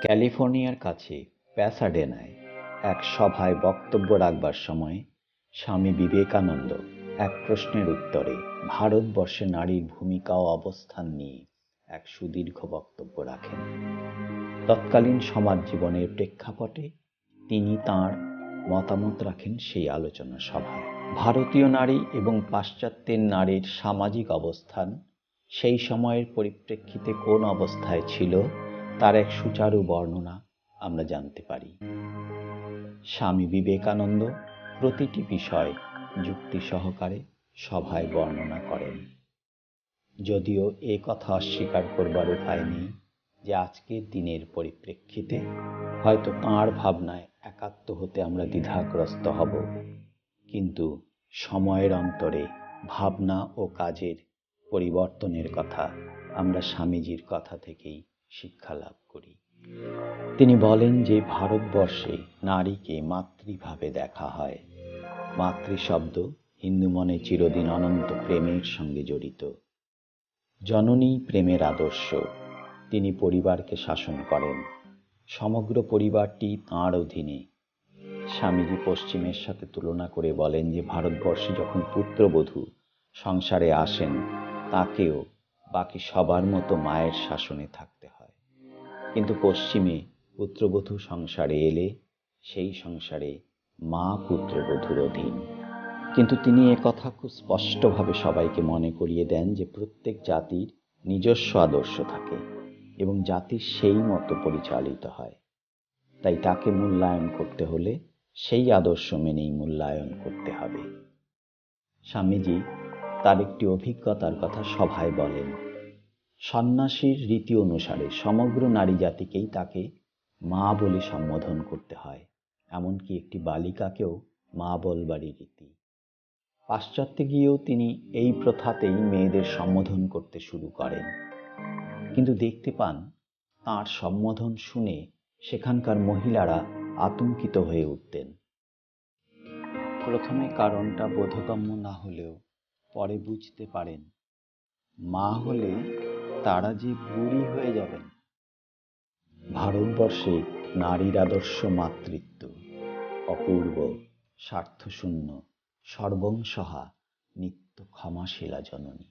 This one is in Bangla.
ক্যালিফোর্নিয়ার কাছে প্যাসাডেনায় এক সভায় বক্তব্য রাখবার সময় স্বামী বিবেকানন্দ এক প্রশ্নের উত্তরে ভারতবর্ষে নারীর ভূমিকা ও অবস্থান নিয়ে এক সুদীর্ঘ বক্তব্য রাখেন। তৎকালীন সমাজ জীবনের প্রেক্ষাপটে তিনি তাঁর মতামত রাখেন সেই আলোচনা সভায়। ভারতীয় নারী এবং পাশ্চাত্যের নারীর সামাজিক অবস্থান সেই সময়ের পরিপ্রেক্ষিতে কোন অবস্থায় ছিল তার এক সুচারু বর্ণনা আমরা জানতে পারি। স্বামী বিবেকানন্দ প্রতিটি বিষয় যুক্তি সহকারে সভায় বর্ণনা করেন। যদিও এ কথা অস্বীকার করবার উপায় নেই যে আজকের দিনের পরিপ্রেক্ষিতে হয়তো তাঁর ভাবনায় একাত্ম হতে আমরা দ্বিধাগ্রস্ত হব, কিন্তু সময়ের অন্তরে ভাবনা ও কাজের পরিবর্তনের কথা আমরা স্বামীজির কথা থেকেই শিক্ষা লাভ করি। তিনি বলেন যে ভারতবর্ষে নারীকে মাতৃভাবে দেখা হয়। মাতৃ শব্দ হিন্দু মনে চিরদিন অনন্ত প্রেমের সঙ্গে জড়িত। জননী প্রেমের আদর্শ। তিনি পরিবারকে শাসন করেন। সমগ্র পরিবারটি তাঁর অধীনে। স্বামীজি পশ্চিমের সাথে তুলনা করে বলেন যে ভারতবর্ষে যখন পুত্রবধূ সংসারে আসেন তাকেও বাকি সবার মতো মায়ের শাসনে থাকতে হয়, কিন্তু পশ্চিমে পুত্রবধূ সংসারে এলে সেই সংসারে মা পুত্রবধূর অধীন। কিন্তু তিনি একথা খুব স্পষ্টভাবে সবাইকে মনে করিয়ে দেন যে প্রত্যেক জাতির নিজস্ব আদর্শ থাকে এবং জাতি সেই মতো পরিচালিত হয়। তাই তাকে মূল্যায়ন করতে হলে সেই আদর্শ মেনেই মূল্যায়ন করতে হবে। স্বামীজি তার একটি অভিজ্ঞতার কথা সভায় বলেন। সন্ন্যাসীর রীতি অনুসারে সমগ্র নারী জাতিকেই তাকে মা বলে সম্বোধন করতে হয়, এমনকি একটি বালিকাকেও মা বলবারই রীতি। পাশ্চাত্যে গিয়েও তিনি এই প্রথাতেই মেয়েদের সম্বোধন করতে শুরু করেন, কিন্তু দেখতে পান তাঁর সম্বোধন শুনে সেখানকার মহিলারা আতঙ্কিত হয়ে উঠতেন। প্রথমে কারণটা বোধগম্য না হলেও পরে বুঝতে পারেন মা হলে তারা যে বুড়ি হয়ে যাবেন। ভারতবর্ষে নারীর আদর্শ মাতৃত্ব, অপূর্ব, স্বার্থশূন্য, সর্বংসহা, নিত্য ক্ষমাশীলা জননী।